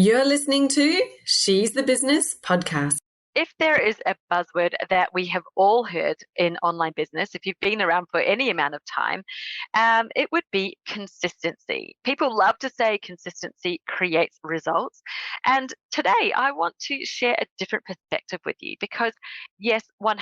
You're listening to She's the Business podcast. If there is a buzzword that we have all heard in online business, if you've been around for any amount of time, it would be consistency. People love to say consistency creates results. And today I want to share a different perspective with you because, yes, 100%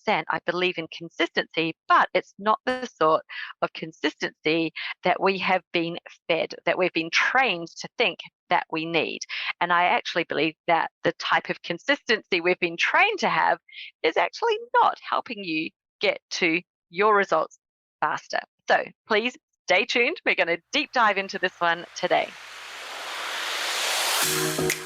I believe in consistency, but it's not the sort of consistency that we have been fed, that we've been trained to think that we need. And I actually believe that the type of consistency we've been trained to have is actually not helping you get to your results faster. So please stay tuned. We're going to deep dive into this one today.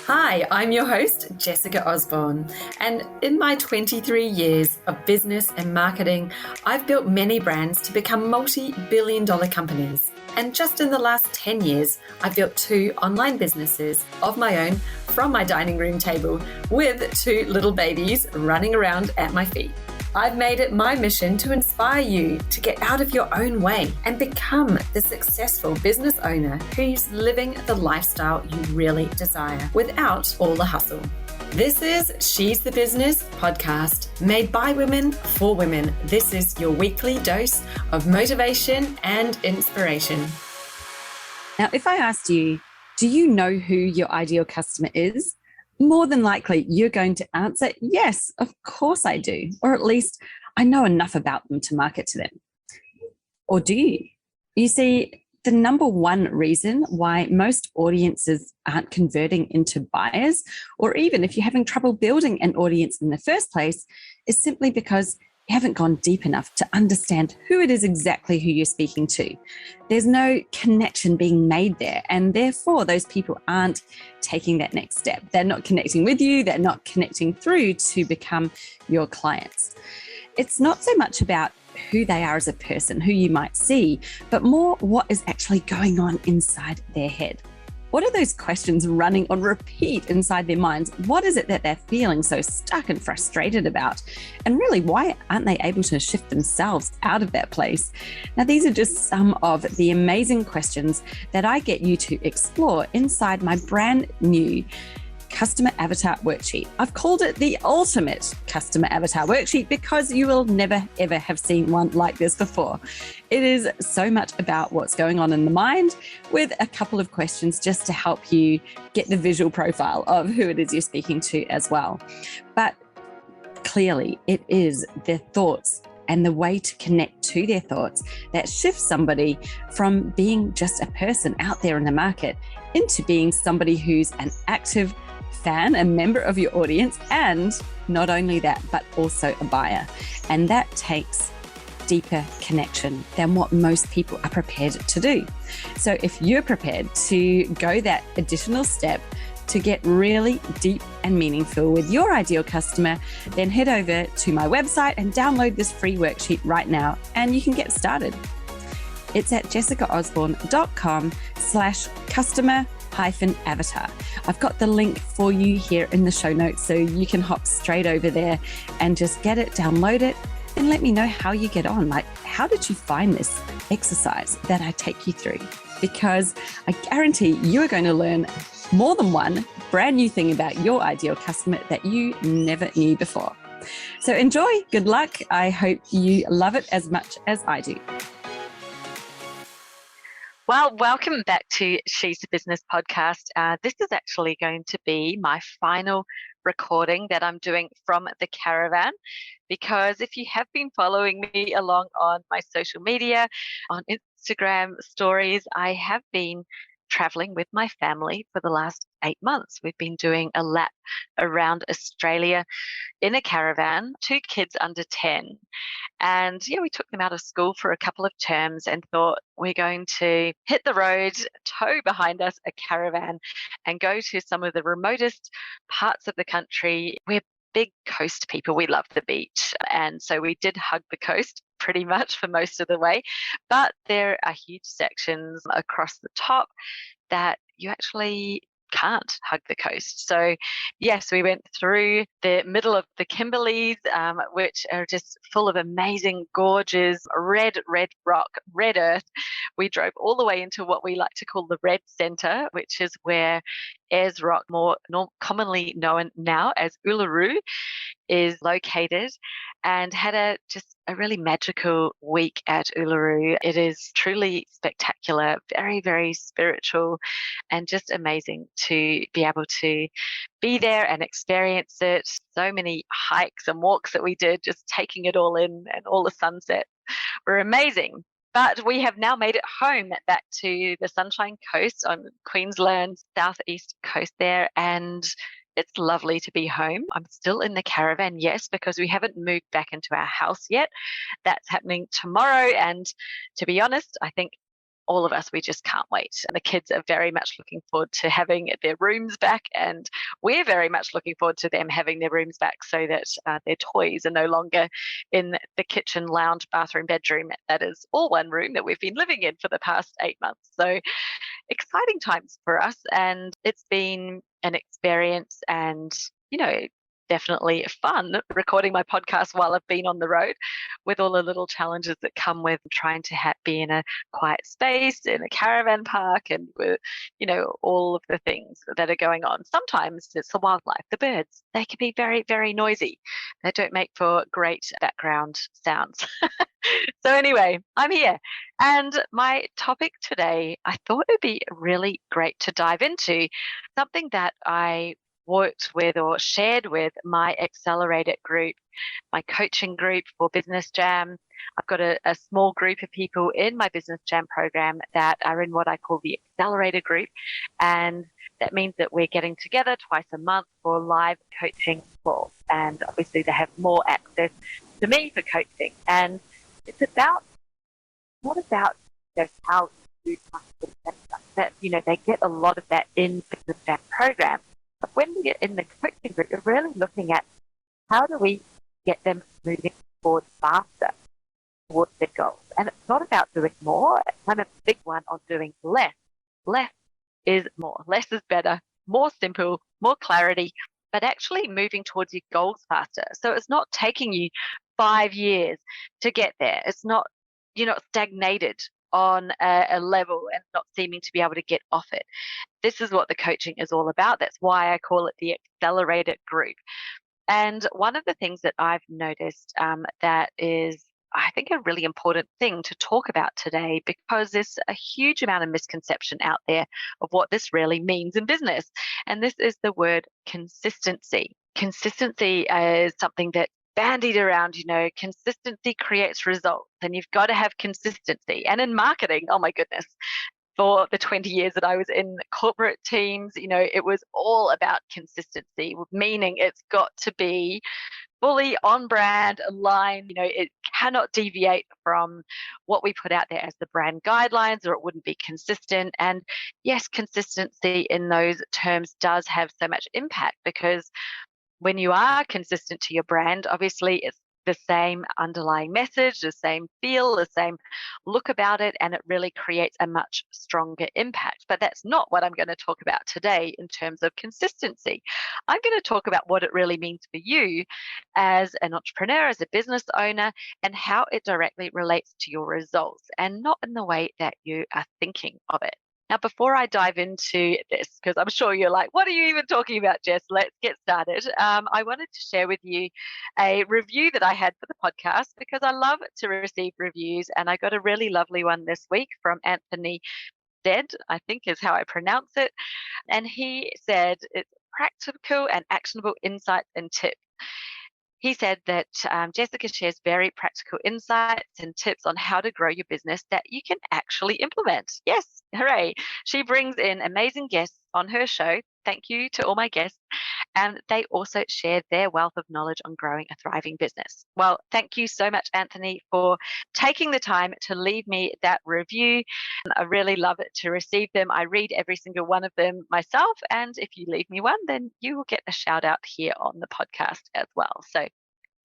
Hi, I'm your host, Jessica Osborne, and in my 23 years of business and marketing, I've built many brands to become multi-billion-dollar companies. And just in the last 10 years, I've built 2 online businesses of my own from my dining room table with 2 little babies running around at my feet. I've made it my mission to inspire you to get out of your own way and become the successful business owner who's living the lifestyle you really desire without all the hustle. This is She's the Business podcast, made by women for women. This is your weekly dose of motivation and inspiration. Now, if I asked you, do you know who your ideal customer is? More than likely, you're going to answer, yes, of course I do. Or at least I know enough about them to market to them. Or do you? You see, the number one reason why most audiences aren't converting into buyers, or even if you're having trouble building an audience in the first place, is simply because you haven't gone deep enough to understand who it is exactly who you're speaking to. There's no connection being made there, and therefore those people aren't taking that next step. They're not connecting with you, they're not connecting through to become your clients. It's not so much about who they are as a person, who you might see, but more what is actually going on inside their head. What are those questions running on repeat inside their minds? What is it that they're feeling so stuck and frustrated about? And really, why aren't they able to shift themselves out of that place? Now, these are just some of the amazing questions that I get you to explore inside my brand new Customer Avatar Worksheet. I've called it the ultimate Customer Avatar Worksheet because you will never, ever have seen one like this before. It is so much about what's going on in the mind with a couple of questions just to help you get the visual profile of who it is you're speaking to as well. But clearly, it is their thoughts and the way to connect to their thoughts that shifts somebody from being just a person out there in the market into being somebody who's an active fan, a member of your audience, and not only that, but also a buyer. And that takes deeper connection than what most people are prepared to do. So if you're prepared to go that additional step to get really deep and meaningful with your ideal customer, then head over to my website and download this free worksheet right now, and you can get started. It's at jessicaosborne.com/customer-avatar. I've got the link for you here in the show notes, so you can hop straight over there and just get it, download it, and let me know how you get on. Like, how did you find this exercise that I take you through? Because I guarantee you are going to learn more than one brand new thing about your ideal customer that you never knew before. So enjoy, good luck. I hope you love it as much as I do. Well, welcome back to She's the Business podcast. This is actually going to be my final recording that I'm doing from the caravan, because if you have been following me along on my social media, on Instagram stories, I have been traveling with my family for the last 8 months. We've been doing a lap around Australia in a caravan, 2 kids under 10. And yeah, we took them out of school for a couple of terms and thought we're going to hit the road, tow behind us a caravan and go to some of the remotest parts of the country. We're big coast people. We love the beach. And so we did hug the coast pretty much for most of the way. But there are huge sections across the top that you actually can't hug the coast. So yes, we went through the middle of the Kimberleys, which are just full of amazing, gorgeous, red rock, red earth. We drove all the way into what we like to call the Red Centre, which is where Ayers Rock, more commonly known now as Uluru, is located, and had just a really magical week at Uluru. It is truly spectacular, very, very spiritual, and just amazing to be able to be there and experience it. So many hikes and walks that we did, just taking it all in, and all the sunsets were amazing. But we have now made it home back to the Sunshine Coast on Queensland, southeast coast there, and it's lovely to be home. I'm still in the caravan, yes, because we haven't moved back into our house yet. That's happening tomorrow. And to be honest, I think all of us, we just can't wait. And the kids are very much looking forward to having their rooms back. And we're very much looking forward to them having their rooms back, so that their toys are no longer in the kitchen, lounge, bathroom, bedroom. That is all one room that we've been living in for the past 8 months. So exciting times for us, and it's been an experience, and definitely fun recording my podcast while I've been on the road, with all the little challenges that come with trying to be in a quiet space in a caravan park, and with all of the things that are going on. Sometimes it's the wildlife, the birds. They can be very, very noisy. They don't make for great background sounds. So anyway, I'm here, and my topic today, I thought it'd be really great to dive into something that I worked with or shared with my accelerated group, my coaching group for Business Jam. I've got a small group of people in my Business Jam program that are in what I call the accelerator group, and that means that we're getting together twice a month for live coaching calls, and obviously they have more access to me for coaching. And it's not about how you do that. They get a lot of that in Business Jam program. But when we get in the coaching group, we're really looking at how do we get them moving forward faster towards their goals. And it's not about doing more. I'm a big one on doing less. Less is more. Less is better. More simple, more clarity, but actually moving towards your goals faster. So it's not taking you 5 years to get there. It's not, you're not stagnated on a level and not seeming to be able to get off it. This is what the coaching is all about. That's why I call it the accelerated group. And one of the things that I've noticed that is, I think, a really important thing to talk about today, because there's a huge amount of misconception out there of what this really means in business. And this is the word consistency. Consistency is something that bandied around, consistency creates results, and you've got to have consistency. And in marketing, oh my goodness, for the 20 years that I was in corporate teams, it was all about consistency, meaning it's got to be fully on brand, aligned. It cannot deviate from what we put out there as the brand guidelines, or it wouldn't be consistent. And yes, consistency in those terms does have so much impact, because when you are consistent to your brand, obviously it's the same underlying message, the same feel, the same look about it, and it really creates a much stronger impact. But that's not what I'm going to talk about today in terms of consistency. I'm going to talk about what it really means for you as an entrepreneur, as a business owner, and how it directly relates to your results, and not in the way that you are thinking of it. Now, before I dive into this, because I'm sure you're like, what are you even talking about, Jess? Let's get started. I wanted to share with you a review that I had for the podcast, because I love to receive reviews. And I got a really lovely one this week from Anthony Dead, I think is how I pronounce it. And he said it's practical and actionable insights and tips. He said that Jessica shares very practical insights and tips on how to grow your business that you can actually implement. Yes, hooray. She brings in amazing guests on her show. Thank you to all my guests. And they also share their wealth of knowledge on growing a thriving business. Well, thank you so much, Anthony, for taking the time to leave me that review. I really love it to receive them. I read every single one of them myself. And if you leave me one, then you will get a shout out here on the podcast as well. So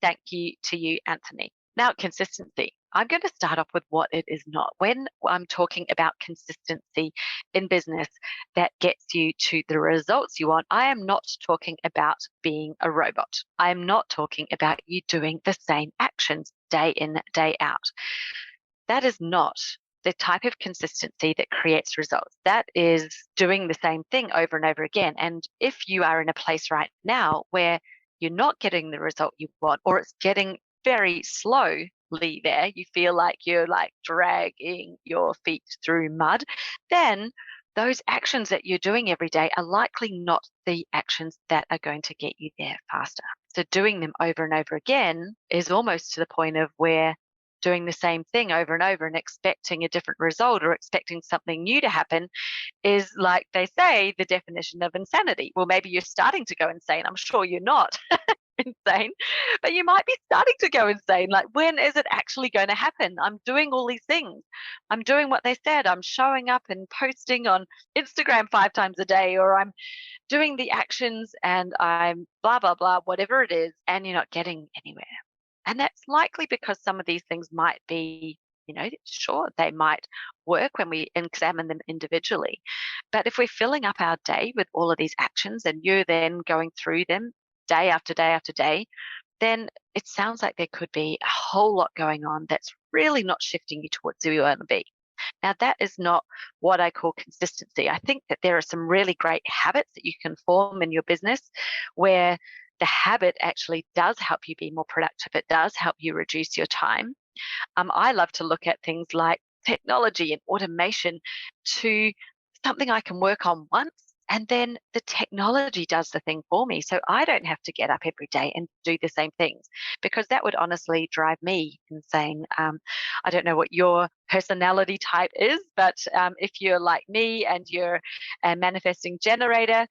thank you to you, Anthony. Now, consistency. I'm going to start off with what it is not. When I'm talking about consistency in business that gets you to the results you want, I am not talking about being a robot. I am not talking about you doing the same actions day in, day out. That is not the type of consistency that creates results. That is doing the same thing over and over again. And if you are in a place right now where you're not getting the result you want, or it's getting very slowly there, you feel like you're like dragging your feet through mud, then those actions that you're doing every day are likely not the actions that are going to get you there faster. So doing them over and over again is almost to the point of where doing the same thing over and over and expecting a different result or expecting something new to happen is, like they say, the definition of insanity. Well, maybe you're starting to go insane. I'm sure you're not insane, but you might be starting to go insane. Like, when is it actually going to happen? I'm doing all these things. I'm doing what they said. I'm showing up and posting on Instagram 5 times a day, or I'm doing the actions and I'm blah, blah, blah, whatever it is, and you're not getting anywhere. And that's likely because some of these things might be, sure, they might work when we examine them individually. But if we're filling up our day with all of these actions and you're then going through them day after day after day, then it sounds like there could be a whole lot going on that's really not shifting you towards who you want to be. Now, that is not what I call consistency. I think that there are some really great habits that you can form in your business where the habit actually does help you be more productive. It does help you reduce your time. I love to look at things like technology and automation to something I can work on once, and then the technology does the thing for me. So I don't have to get up every day and do the same things, because that would honestly drive me insane. I don't know what your personality type is, but if you're like me and you're a manifesting generator,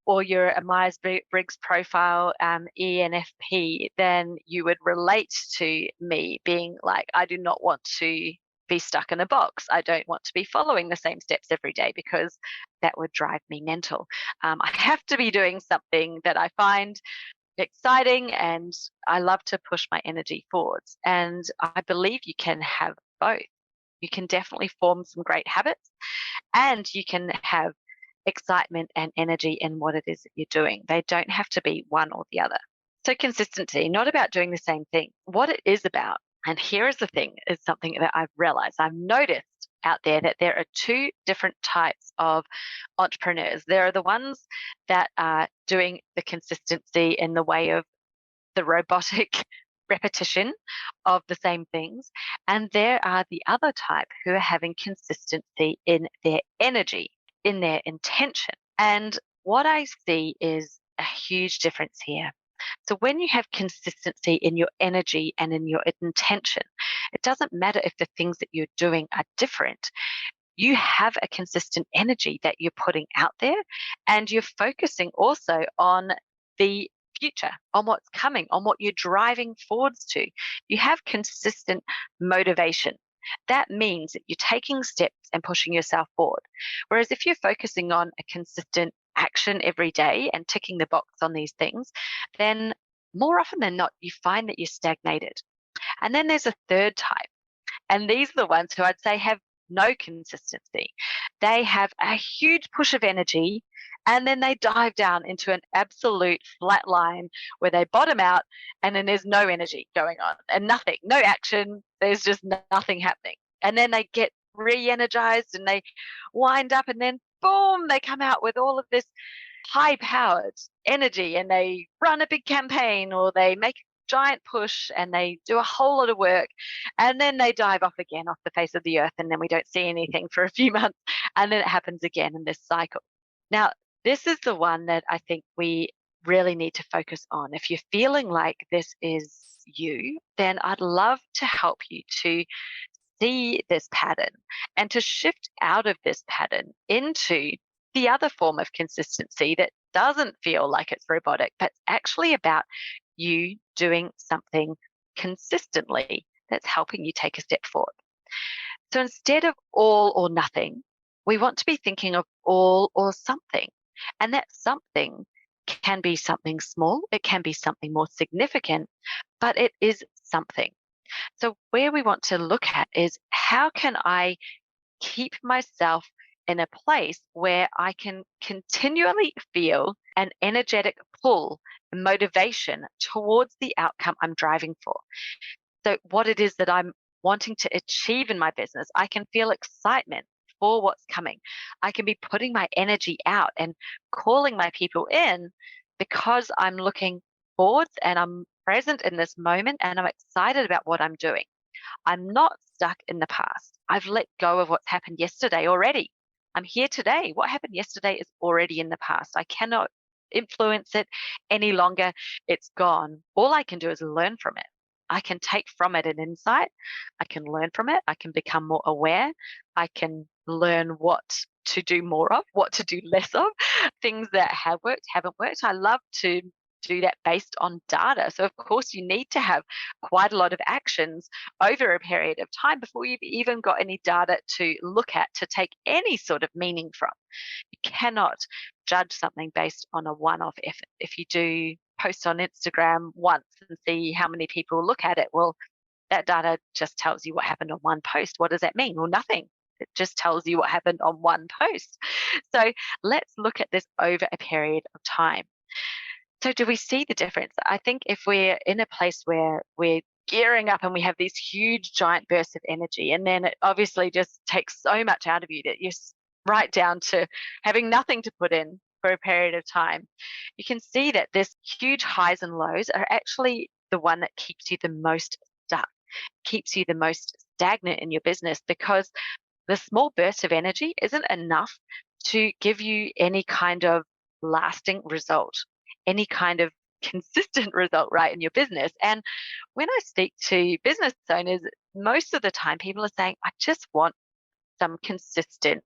or you're a Myers-Briggs profile ENFP, then you would relate to me being like, I do not want to be stuck in a box. I don't want to be following the same steps every day, because that would drive me mental. I have to be doing something that I find exciting, and I love to push my energy forwards. And I believe you can have both. You can definitely form some great habits, and you can have excitement and energy in what it is that you're doing. They don't have to be one or the other. So consistency, not about doing the same thing. What it is about, and here is the thing, is something that I've realized, I've noticed out there, that there are 2 different types of entrepreneurs. There are the ones that are doing the consistency in the way of the robotic repetition of the same things. And there are the other type who are having consistency in their energy, in their intention. And what I see is a huge difference here. So when you have consistency in your energy and in your intention, it doesn't matter if the things that you're doing are different. You have a consistent energy that you're putting out there, and you're focusing also on the future, on what's coming, on what you're driving forwards to. You have consistent motivation. That means that you're taking steps and pushing yourself forward. Whereas if you're focusing on a consistent action every day and ticking the box on these things, then more often than not, you find that you're stagnated. And then there's a third type. And these are the ones who I'd say have no consistency. They have a huge push of energy, and then they dive down into an absolute flat line where they bottom out, and then there's no energy going on and nothing, no action. There's just nothing happening. And then they get re-energized and they wind up, and then boom, they come out with all of this high-powered energy, and they run a big campaign, or they make a giant push, and they do a whole lot of work, and then they dive off again off the face of the earth, and then we don't see anything for a few months, and then it happens again in this cycle. Now, this is the one that I think we really need to focus on. If you're feeling like this is you, then I'd love to help you to see this pattern and to shift out of this pattern into the other form of consistency that doesn't feel like it's robotic, but actually about you doing something consistently that's helping you take a step forward. So instead of all or nothing, we want to be thinking of all or something. And that something can be something small, it can be something more significant, but it is something. So where we want to look at is, how can I keep myself in a place where I can continually feel an energetic pull, motivation towards the outcome I'm driving for. So what it is that I'm wanting to achieve in my business, I can feel excitement for what's coming. I can be putting my energy out and calling my people in because I'm looking forwards and I'm present in this moment and I'm excited about what I'm doing. I'm not stuck in the past. I've let go of what's happened yesterday already. I'm here today. What happened yesterday is already in the past. I cannot influence it any longer. It's gone. All I can do is learn from it. I can take from it an insight. I can learn from it. I can become more aware. I can learn what to do more of, what to do less of, things that have worked, haven't worked. I love to do that based on data. So, of course, you need to have quite a lot of actions over a period of time before you've even got any data to look at to take any sort of meaning from. You cannot judge something based on a one-off effort. If you do post on Instagram once and see how many people look at it, well, that data just tells you what happened on one post. What does that mean? Well, nothing. It just tells you what happened on one post. So let's look at this over a period of time. So do we see the difference? I think if we're in a place where we're gearing up and we have these huge giant bursts of energy, and then it obviously just takes so much out of you that you're right down to having nothing to put in for a period of time, you can see that this huge highs and lows are actually the one that keeps you the most stuck, keeps you the most stagnant in your business, because the small burst of energy isn't enough to give you any kind of lasting result, any kind of consistent result, right, in your business. And when I speak to business owners, most of the time people are saying, I just want some consistency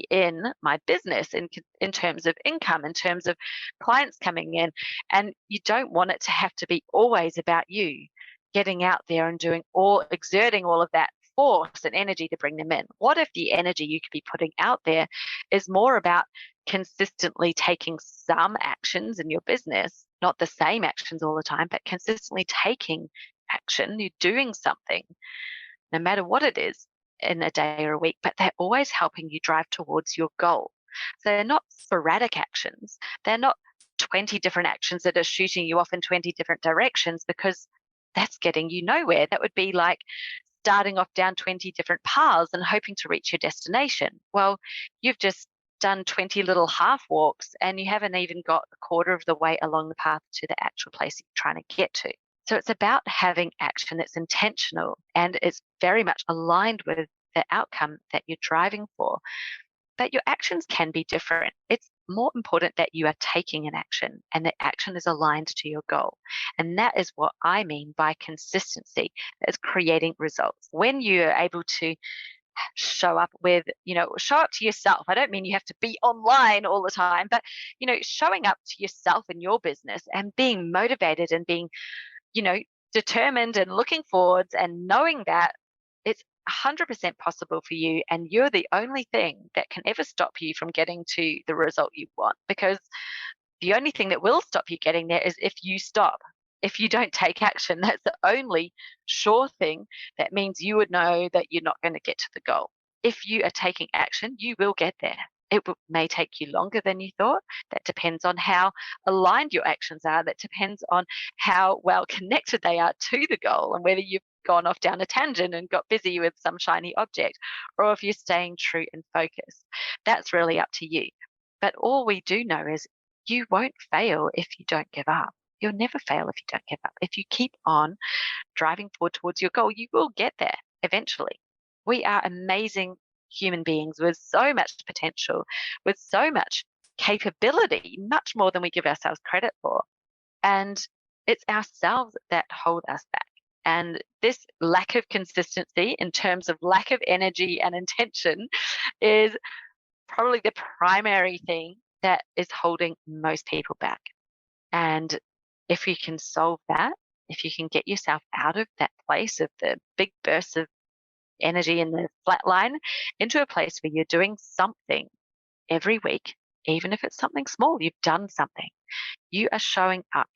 in my business, in terms of income, in terms of clients coming in. And you don't want it to have to be always about you getting out there and exerting all of that force and energy to bring them in. What if the energy you could be putting out there is more about consistently taking some actions in your business, not the same actions all the time, but consistently taking action? You're doing something, no matter what it is, in a day or a week, but they're always helping you drive towards your goal. So they're not sporadic actions. They're not 20 different actions that are shooting you off in 20 different directions, because that's getting you nowhere. That would be like starting off down 20 different paths and hoping to reach your destination. Well, you've just done 20 little half walks and you haven't even got a quarter of the way along the path to the actual place you're trying to get to. So it's about having action that's intentional and it's very much aligned with the outcome that you're driving for. But your actions can be different. It's more important that you are taking an action and that action is aligned to your goal. And that is what I mean by consistency. It's creating results. When you're able to show up to yourself. I don't mean you have to be online all the time, but, showing up to yourself in your business and being motivated and being, determined and looking forwards and knowing that it's 100% possible for you, and you're the only thing that can ever stop you from getting to the result you want. Because the only thing that will stop you getting there is if you stop, if you don't take action. That's the only sure thing that means you would know that you're not going to get to the goal. If you are taking action, you will get there. It may take you longer than you thought. That depends on how aligned your actions are. That depends on how well connected they are to the goal, and whether you've gone off down a tangent and got busy with some shiny object, or if you're staying true and focused. That's really up to you. But all we do know is you won't fail if you don't give up. You'll never fail if you don't give up. If you keep on driving forward towards your goal, you will get there eventually. We are amazing human beings with so much potential, with so much capability, much more than we give ourselves credit for. And it's ourselves that hold us back. And this lack of consistency in terms of lack of energy and intention is probably the primary thing that is holding most people back. And if you can solve that, if you can get yourself out of that place of the big bursts of energy in the flat line into a place where you're doing something every week, even if it's something small, you've done something. You are showing up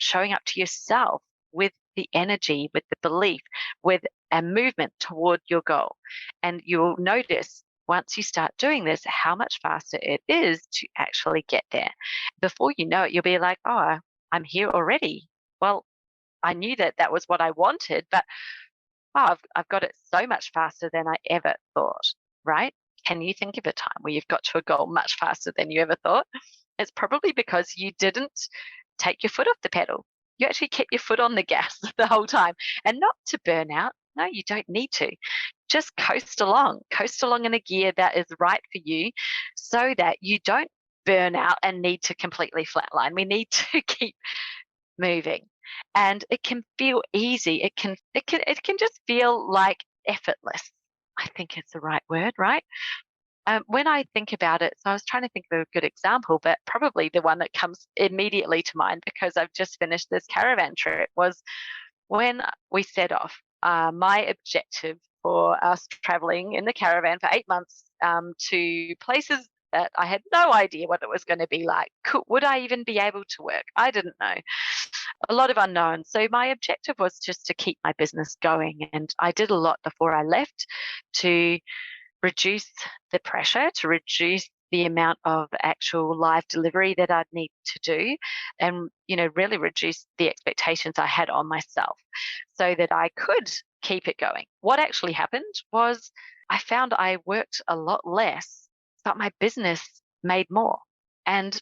to yourself with the energy, with the belief, with a movement toward your goal. And you'll notice once you start doing this, how much faster it is to actually get there. Before you know it, you'll be like, oh, I'm here already. Well, I knew that that was what I wanted, but wow, I've got it so much faster than I ever thought, right? Can you think of a time where you've got to a goal much faster than you ever thought? It's probably because you didn't take your foot off the pedal. You actually kept your foot on the gas the whole time, and not to burn out. No, you don't need to. Just coast along in a gear that is right for you so that you don't burn out and need to completely flatline. We need to keep moving, and it can feel easy. It can just feel like effortless. I think it's the right word, right? When I think about it, so I was trying to think of a good example, but probably the one that comes immediately to mind because I've just finished this caravan trip was when we set off. My objective for us traveling in the caravan for 8 months to places that I had no idea what it was going to be like. Would I even be able to work? I didn't know. A lot of unknowns. So my objective was just to keep my business going. And I did a lot before I left to reduce the pressure, to reduce the amount of actual live delivery that I'd need to do, and really reduce the expectations I had on myself so that I could keep it going. What actually happened was I found I worked a lot less, but my business made more. And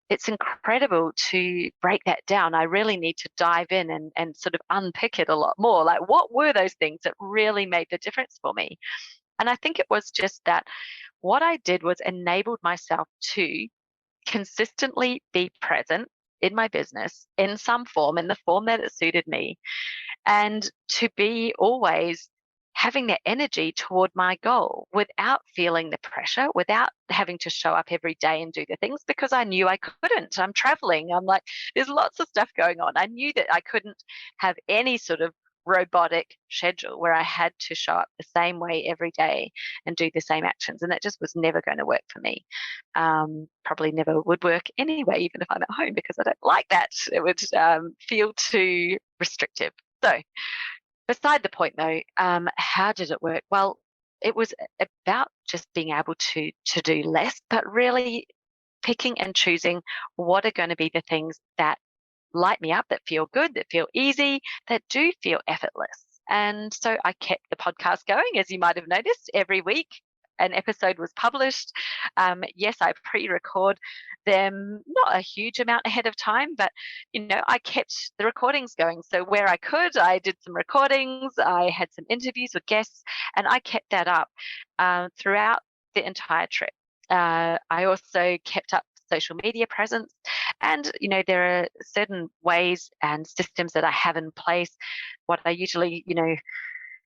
it's incredible to break that down. I really need to dive in and sort of unpick it a lot more. Like, what were those things that really made the difference for me? And I think it was just that what I did was enabled myself to consistently be present in my business in some form, in the form that it suited me, and to be always having that energy toward my goal without feeling the pressure, without having to show up every day and do the things because I knew I couldn't. I'm traveling. I'm like, there's lots of stuff going on. I knew that I couldn't have any sort of robotic schedule where I had to show up the same way every day and do the same actions. And that just was never going to work for me. Probably never would work anyway, even if I'm at home, because I don't like that. It would feel too restrictive. So beside the point though, how did it work? Well, it was about just being able to do less, but really picking and choosing what are going to be the things that light me up, that feel good, that feel easy, that do feel effortless. And so I kept the podcast going, as you might have noticed. Every week an episode was published. Yes, I pre-record them, not a huge amount ahead of time, but I kept the recordings going. So where I could, I did some recordings. I had some interviews with guests, and I kept that up throughout the entire trip. I also kept up social media presence, and there are certain ways and systems that I have in place. What I usually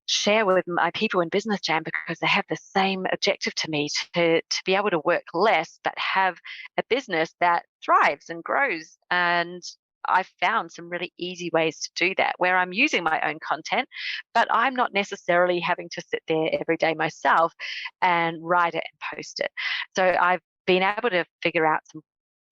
share with my people in Business Jam, because they have the same objective to me, to be able to work less but have a business that thrives and grows. And I've found some really easy ways to do that, where I'm using my own content, but I'm not necessarily having to sit there every day myself and write it and post it. So I've been able to figure out some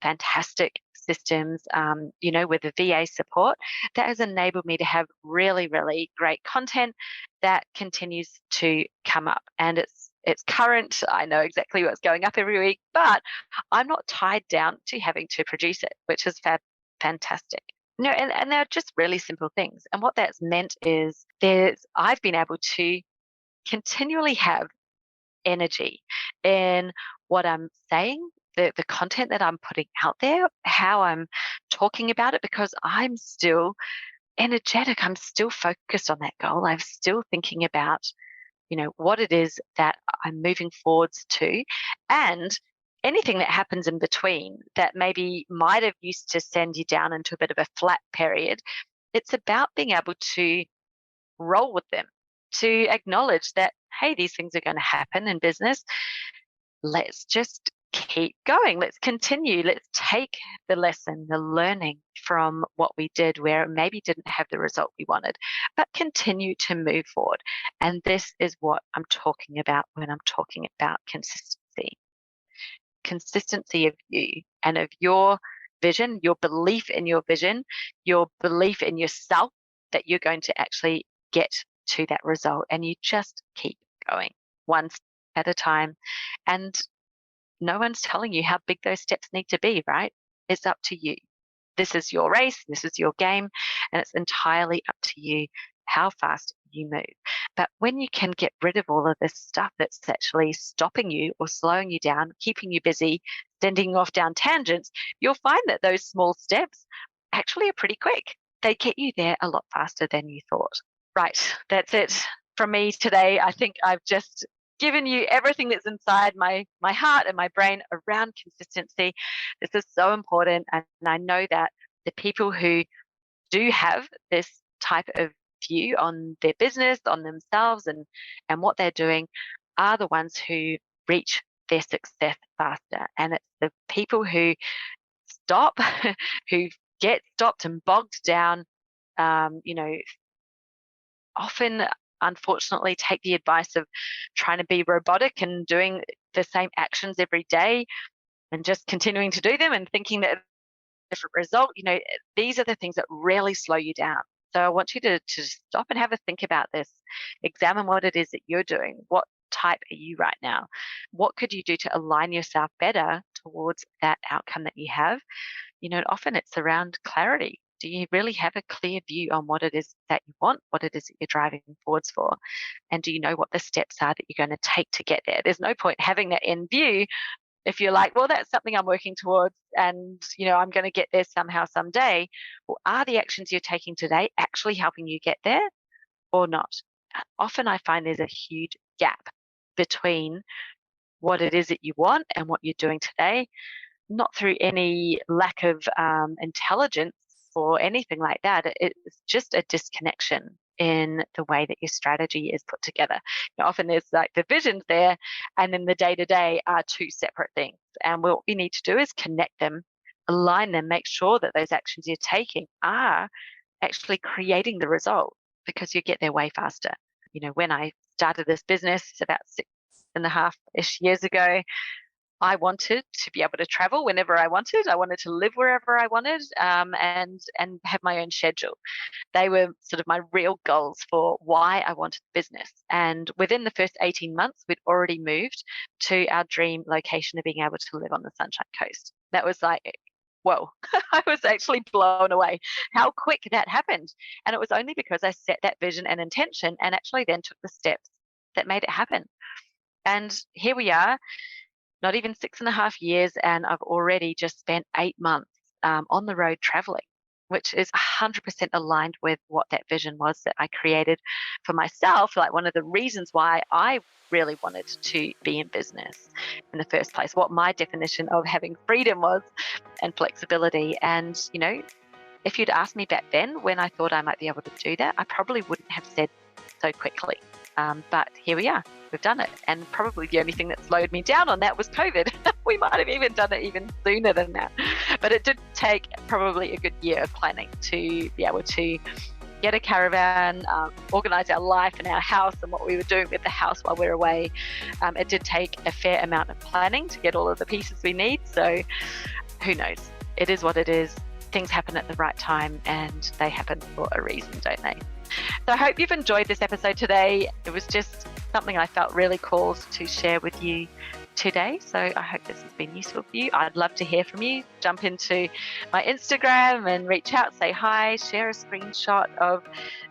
fantastic systems, with the VA support that has enabled me to have really, really great content that continues to come up. And it's current. I know exactly what's going up every week, but I'm not tied down to having to produce it, which is fantastic. And they're just really simple things. And what that's meant is I've been able to continually have energy in what I'm saying, the content that I'm putting out there, how I'm talking about it, because I'm still energetic. I'm still focused on that goal. I'm still thinking about, what it is that I'm moving forwards to, and anything that happens in between that maybe might have used to send you down into a bit of a flat period. It's about being able to roll with them, to acknowledge that, hey, these things are going to happen in business. Let's just keep going. Let's continue. Let's take the lesson, the learning from what we did where it maybe didn't have the result we wanted, but continue to move forward. And this is what I'm talking about when I'm talking about consistency. Consistency of you and of your vision, your belief in your vision, your belief in yourself, that you're going to actually get to that result. And you just keep going one step at a time. And no one's telling you how big those steps need to be, right? It's up to you. This is your race, this is your game, and it's entirely up to you how fast you move. But when you can get rid of all of this stuff that's actually stopping you or slowing you down, keeping you busy, sending you off down tangents, you'll find that those small steps actually are pretty quick. They get you there a lot faster than you thought. Right, that's it from me today. I think I've just given you everything that's inside my heart and my brain around consistency. This is so important. And I know that the people who do have this type of view on their business, on themselves and what they're doing are the ones who reach their success faster. And it's the people who stop, who get stopped and bogged down, often unfortunately take the advice of trying to be robotic and doing the same actions every day and just continuing to do them and thinking that different result. These are the things that really slow you down. So I want you to stop and have a think about this. Examine what it is that you're doing. What type are you right now? What could you do to align yourself better towards that outcome that you have? Often it's around clarity. Do you really have a clear view on what it is that you want, what it is that you're driving forwards for? And do you know what the steps are that you're going to take to get there? There's no point having that end view if you're like, well, that's something I'm working towards and, I'm going to get there somehow someday. Well, are the actions you're taking today actually helping you get there or not? Often I find there's a huge gap between what it is that you want and what you're doing today, not through any lack of intelligence or anything like that. It's just a disconnection in the way that your strategy is put together. Often there's like the visions there, and then the day-to-day are two separate things. And what we need to do is connect them, align them, make sure that those actions you're taking are actually creating the result, because you get there way faster. When I started this business about 6.5-ish years ago, I wanted to be able to travel whenever I wanted. I wanted to live wherever I wanted, and have my own schedule. They were sort of my real goals for why I wanted the business. And within the first 18 months, we'd already moved to our dream location of being able to live on the Sunshine Coast. That was like, whoa, I was actually blown away how quick that happened. And it was only because I set that vision and intention and actually then took the steps that made it happen. And here we are, not even 6.5 years, and I've already just spent 8 months on the road traveling, which is 100% aligned with what that vision was that I created for myself. Like one of the reasons why I really wanted to be in business in the first place, what my definition of having freedom was and flexibility. And, if you'd asked me back then when I thought I might be able to do that, I probably wouldn't have said so quickly. But here we are, we've done it. And probably the only thing that slowed me down on that was COVID. We might have even done it even sooner than that. But it did take probably a good year of planning to be able to get a caravan, organise our life and our house and what we were doing with the house while we're away. It did take a fair amount of planning to get all of the pieces we need. So who knows? It is what it is. Things happen at the right time, and they happen for a reason, don't they? So I hope you've enjoyed this episode today. It was just something I felt really called to share with you today. So I hope this has been useful for you. I'd love to hear from you. Jump into my Instagram and reach out, say hi, share a screenshot of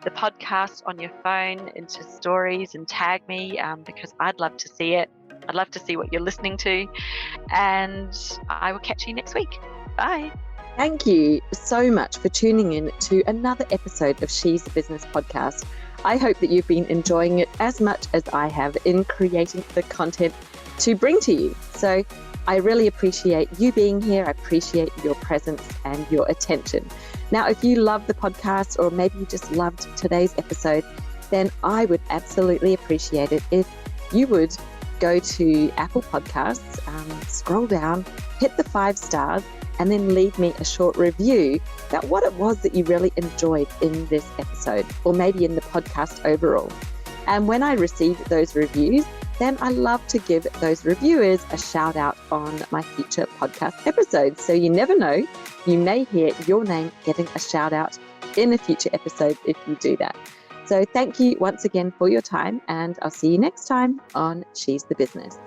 the podcast on your phone into stories and tag me, because I'd love to see it. I'd love to see what you're listening to. And I will catch you next week. Bye. Thank you so much for tuning in to another episode of She's the Business podcast. I hope that you've been enjoying it as much as I have in creating the content to bring to you. So I really appreciate you being here. I appreciate your presence and your attention. Now, if you love the podcast, or maybe you just loved today's episode, then I would absolutely appreciate it if you would go to Apple Podcasts, scroll down, hit the 5 stars, and then leave me a short review about what it was that you really enjoyed in this episode, or maybe in the podcast overall. And when I receive those reviews, then I love to give those reviewers a shout out on my future podcast episodes. So you never know, you may hear your name getting a shout out in a future episode if you do that. So thank you once again for your time, and I'll see you next time on She's the Business.